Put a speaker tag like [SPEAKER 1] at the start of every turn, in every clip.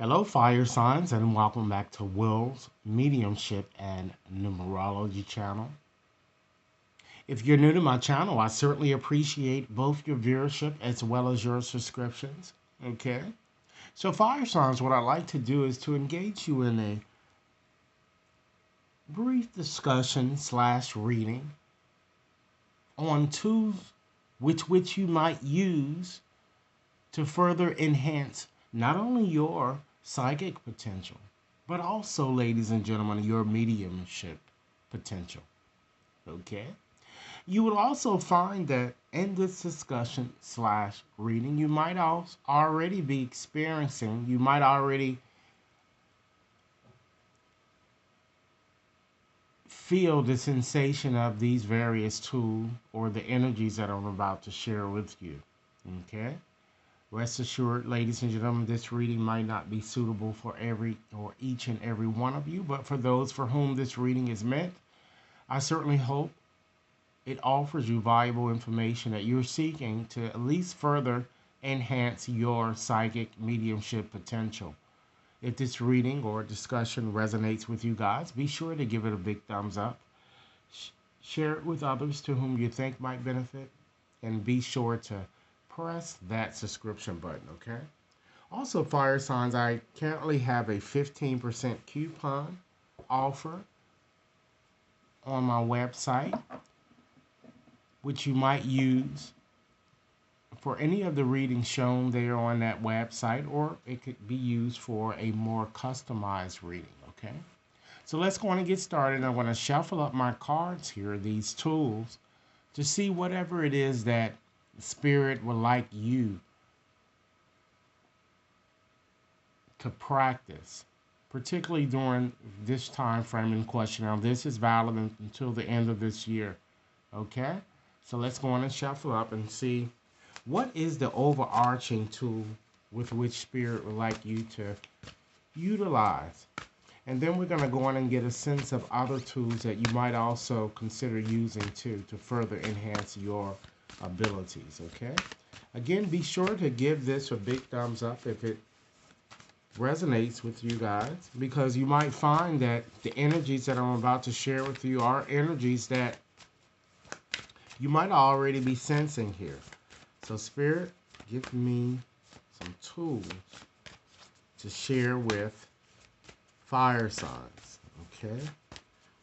[SPEAKER 1] Hello, fire signs, and welcome back to Will's Mediumship and Numerology channel. If you're new to my channel, I certainly appreciate both your viewership as well as your subscriptions. Okay? So, fire signs, what I like to do is to engage you in a brief discussion slash reading on tools which you might use to further enhance not only your psychic potential, but also, ladies and gentlemen, your mediumship potential. Okay? You will also find that in this discussion slash reading, you might also already be experiencing, you might already feel the sensation of these various tools or the energies that I'm about to share with you. Okay? Rest assured, ladies and gentlemen, this reading might not be suitable for every or each and every one of you, but for those for whom this reading is meant, I certainly hope it offers you valuable information that you're seeking to at least further enhance your psychic mediumship potential. If this reading or discussion resonates with you guys, be sure to give it a big thumbs up. Share it with others to whom you think might benefit, and be sure to press that subscription button, okay? Also, fire signs, I currently have a 15% coupon offer on my website, which you might use for any of the readings shown there on that website, or it could be used for a more customized reading, okay? So let's go on and get started. I'm going to shuffle up my cards here, these tools, to see whatever it is that Spirit would like you to practice, particularly during this time frame in question. Now, this is valid until the end of this year, okay? So let's go on and shuffle up and see what is the overarching tool with which Spirit would like you to utilize. And then we're going to go on and get a sense of other tools that you might also consider using too to further enhance your abilities, okay? Again, be sure to give this a big thumbs up if it resonates with you guys, because you might find that the energies that I'm about to share with you are energies that you might already be sensing here. So Spirit, give me some tools to share with fire signs, okay?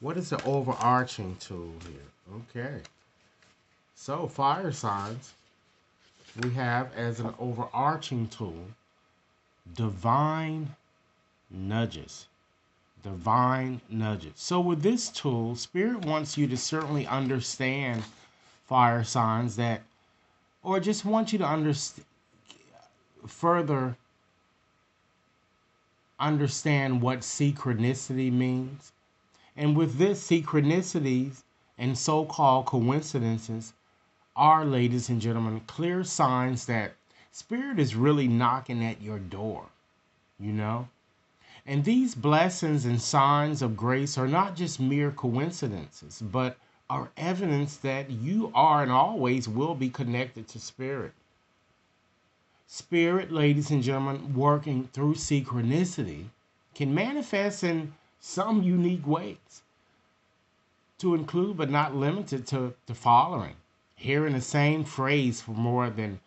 [SPEAKER 1] What is the overarching tool here? Okay. So fire signs, we have as an overarching tool, divine nudges. Divine nudges. So with this tool, Spirit wants you to certainly understand, fire signs, that, or just want you to further understand what synchronicity means. And with this, synchronicities and so-called coincidences are, ladies and gentlemen, clear signs that Spirit is really knocking at your door, you know? And these blessings and signs of grace are not just mere coincidences, but are evidence that you are and always will be connected to Spirit. Spirit, ladies and gentlemen, working through synchronicity can manifest in some unique ways, to include but not limited to the following: hearing the same phrase from more than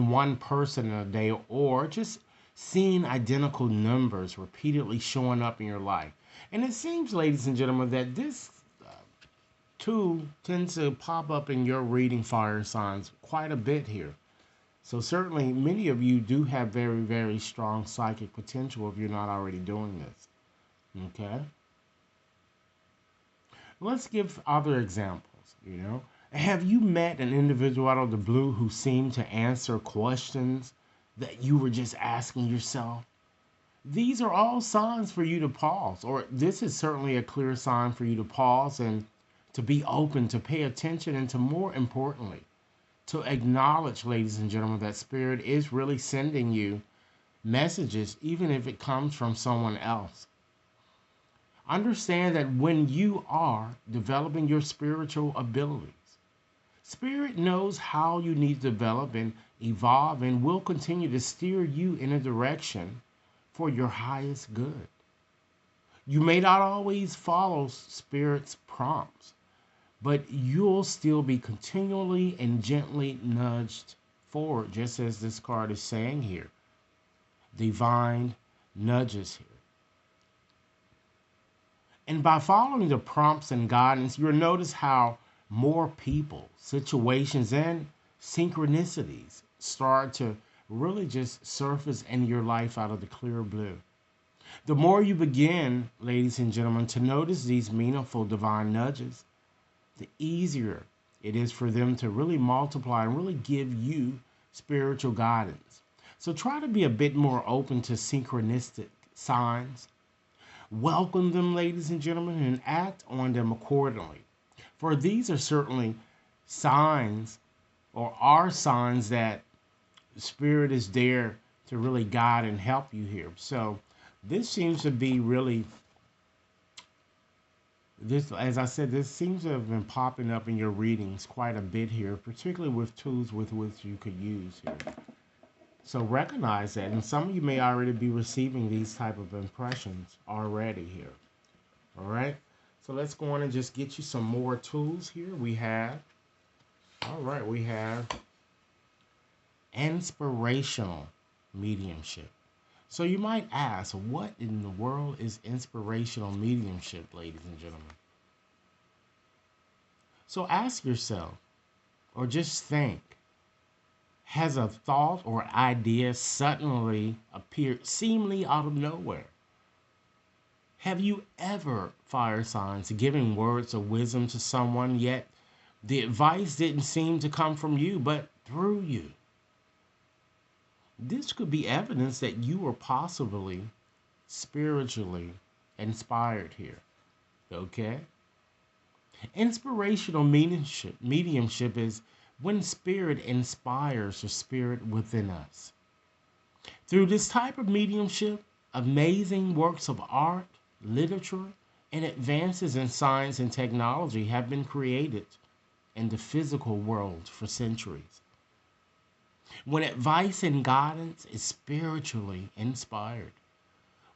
[SPEAKER 1] one person in a day, or just seeing identical numbers repeatedly showing up in your life. And it seems, ladies and gentlemen, that this tool tends to pop up in your reading, fire signs, quite a bit here. So certainly many of you do have very, very strong psychic potential if you're not already doing this. Okay? Let's give other examples, you know. Have you met an individual out of the blue who seemed to answer questions that you were just asking yourself? These are all signs for you to pause, or this is certainly a clear sign for you to pause and to be open, to pay attention, and to, more importantly, to acknowledge, ladies and gentlemen, that Spirit is really sending you messages, even if it comes from someone else. Understand that when you are developing your spiritual abilities, Spirit knows how you need to develop, and evolve, and will continue to steer you in a direction for your highest good. You may not always follow Spirit's prompts, but you'll still be continually and gently nudged forward, just as this card is saying here. Divine nudges here. And by following the prompts and guidance, you'll notice how more people, situations, and synchronicities start to really just surface in your life out of the clear blue. The more you begin, ladies and gentlemen, to notice these meaningful divine nudges, the easier it is for them to really multiply and really give you spiritual guidance. So try to be a bit more open to synchronistic signs. Welcome them, ladies and gentlemen, and act on them accordingly. For these are certainly signs, or are signs, that Spirit is there to really guide and help you here. So this seems to be really, as I said, this seems to have been popping up in your readings quite a bit here, particularly with tools with which you could use here. So recognize that, and some of you may already be receiving these type of impressions already here. All right, so let's go on and just get you some more tools here. We have Inspirational Mediumship. So you might ask, what in the world is Inspirational Mediumship, ladies and gentlemen? So ask yourself, or just think, has a thought or idea suddenly appeared seemingly out of nowhere? Have you ever, fire signs, given words of wisdom to someone, yet the advice didn't seem to come from you, but through you? This could be evidence that you were possibly spiritually inspired here. Okay? Inspirational mediumship is when Spirit inspires the Spirit within us. Through this type of mediumship, amazing works of art, literature, and advances in science and technology have been created in the physical world for centuries. When advice and guidance is spiritually inspired,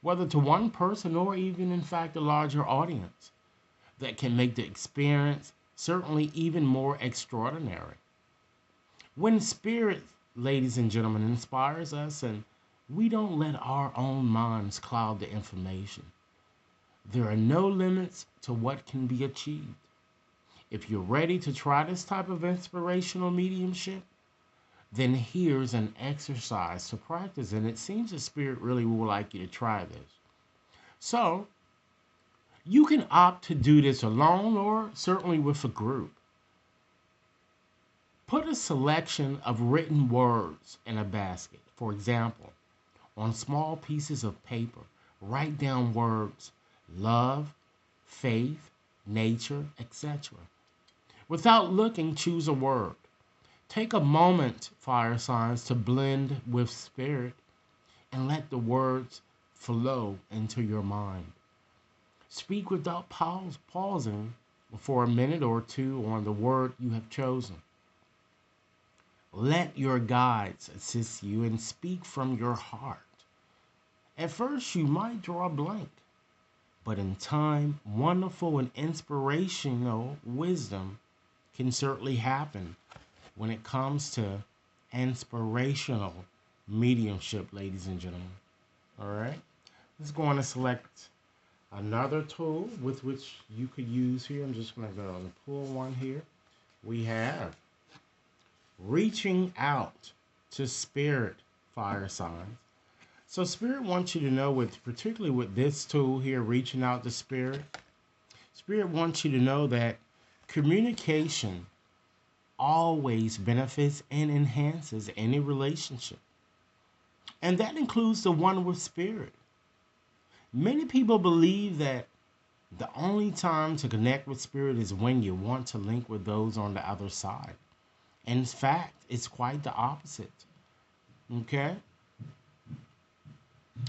[SPEAKER 1] whether to one person or even, in fact, a larger audience, that can make the experience certainly even more extraordinary. When Spirit, ladies and gentlemen, inspires us, and we don't let our own minds cloud the information, there are no limits to what can be achieved. If you're ready to try this type of inspirational mediumship, then here's an exercise to practice, and it seems the Spirit really would like you to try this. So, you can opt to do this alone or certainly with a group. Put a selection of written words in a basket. For example, on small pieces of paper, write down words: love, faith, nature, etc. Without looking, choose a word. Take a moment, fire signs, to blend with Spirit and let the words flow into your mind. Speak without pausing for a minute or two on the word you have chosen. Let your guides assist you and speak from your heart. At first, you might draw a blank, but in time, wonderful and inspirational wisdom can certainly happen when it comes to inspirational mediumship, ladies and gentlemen. All right, let's go on and select another tool with which you could use here. I'm just going to go and pull one here. We have Reaching Out to Spirit, fire signs. So Spirit wants you to know, particularly with this tool here, Reaching Out to Spirit, Spirit wants you to know that communication always benefits and enhances any relationship. And that includes the one with Spirit. Many people believe that the only time to connect with Spirit is when you want to link with those on the other side. In fact, it's quite the opposite. Okay?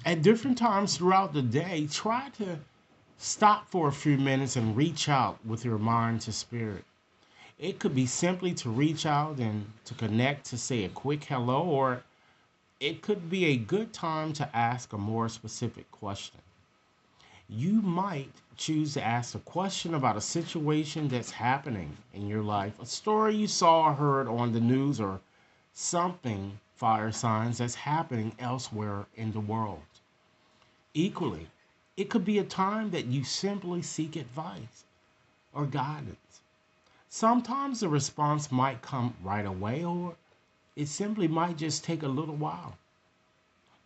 [SPEAKER 1] At different times throughout the day, try to stop for a few minutes and reach out with your mind to Spirit. It could be simply to reach out and to connect to say a quick hello, or it could be a good time to ask a more specific question. You might choose to ask a question about a situation that's happening in your life, a story you saw or heard on the news, or something, fire signs, that's happening elsewhere in the world. Equally, it could be a time that you simply seek advice or guidance. Sometimes the response might come right away, or it simply might just take a little while.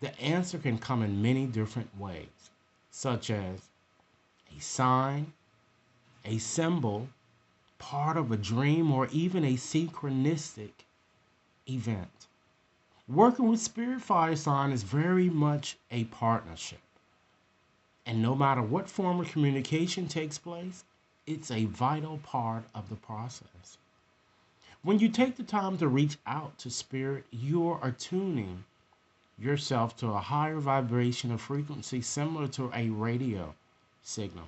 [SPEAKER 1] The answer can come in many different ways, such as a sign, a symbol, part of a dream, or even a synchronistic event. Working with Spirit Fire Sign is very much a partnership. And no matter what form of communication takes place, it's a vital part of the process. When you take the time to reach out to Spirit, you're attuning yourself to a higher vibration of frequency similar to a radio signal.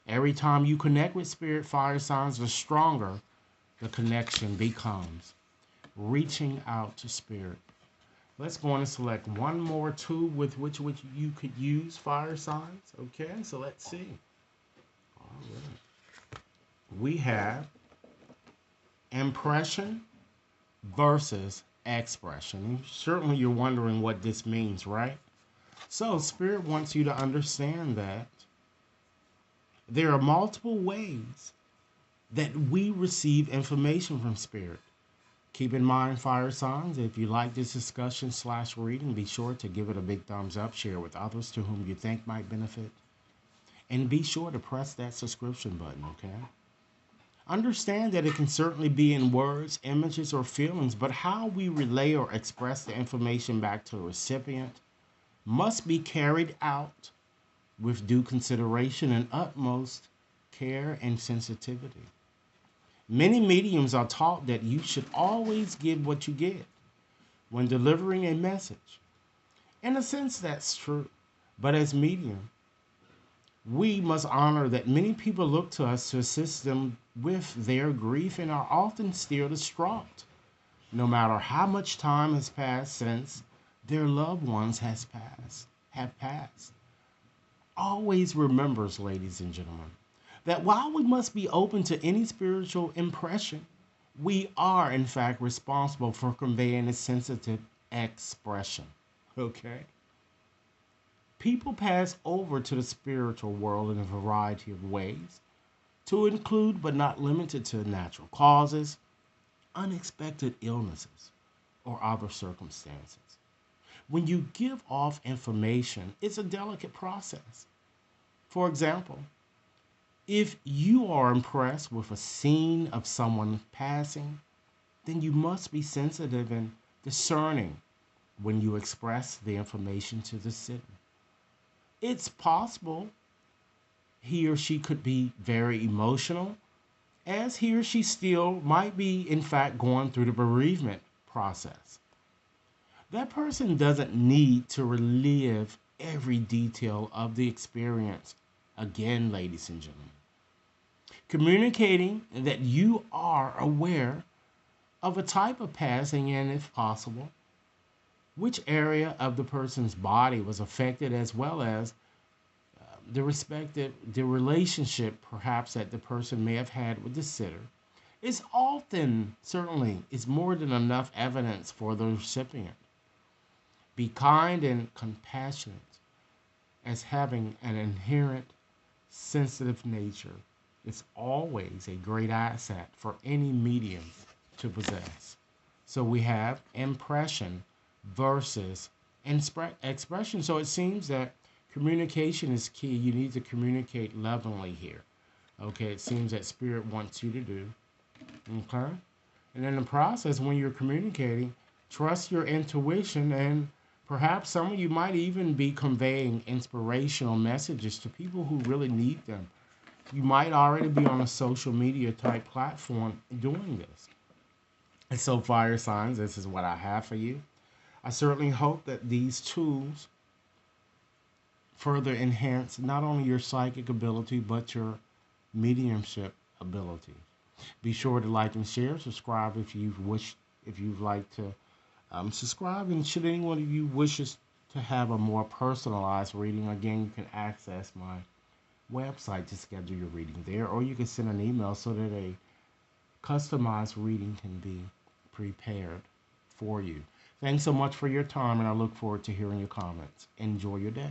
[SPEAKER 1] Every time you connect with Spirit Fire Signs, the stronger the connection becomes. Reaching out to Spirit. Let's go on and select one more tool with which you could use fire signs. Okay, so let's see. All right. We have impression versus expression. Certainly you're wondering what this means, right? So Spirit wants you to understand that there are multiple ways that we receive information from Spirit. Keep in mind, fire signs, if you like this discussion / reading, be sure to give it a big thumbs up, share with others to whom you think might benefit, and be sure to press that subscription button, okay? Understand that it can certainly be in words, images, or feelings, but how we relay or express the information back to the recipient must be carried out with due consideration and utmost care and sensitivity. Many mediums are taught that you should always give what you get when delivering a message. In a sense, that's true. But as medium, we must honor that many people look to us to assist them with their grief and are often still distraught, no matter how much time has passed since their loved ones have passed. Always remembers, ladies and gentlemen, that while we must be open to any spiritual impression, we are in fact responsible for conveying a sensitive expression. Okay? People pass over to the spiritual world in a variety of ways, to include but not limited to natural causes, unexpected illnesses, or other circumstances. When you give off information, it's a delicate process. For example, if you are impressed with a scene of someone passing, then you must be sensitive and discerning when you express the information to the sitter. It's possible he or she could be very emotional, as he or she still might be, in fact, going through the bereavement process. That person doesn't need to relive every detail of the experience again, ladies and gentlemen. Communicating that you are aware of a type of passing and, if possible, which area of the person's body was affected, as well as the relationship perhaps that the person may have had with the sitter, is often, certainly, is more than enough evidence for the recipient. Be kind and compassionate, as having an inherent sensitive nature is always a great asset for any medium to possess. So we have impression versus expression. So it seems that communication is key. You need to communicate lovingly here. Okay, it seems that Spirit wants you to do. Okay? And in the process, when you're communicating, trust your intuition, and perhaps some of you might even be conveying inspirational messages to people who really need them. You might already be on a social media type platform doing this. And so, fire signs, this is what I have for you. I certainly hope that these tools further enhance not only your psychic ability, but your mediumship ability. Be sure to like and share. Subscribe if you'd like to subscribe. And should anyone of you wishes to have a more personalized reading, again, you can access my website to schedule your reading there, or you can send an email so that a customized reading can be prepared for you. Thanks so much for your time, and I look forward to hearing your comments. Enjoy your day.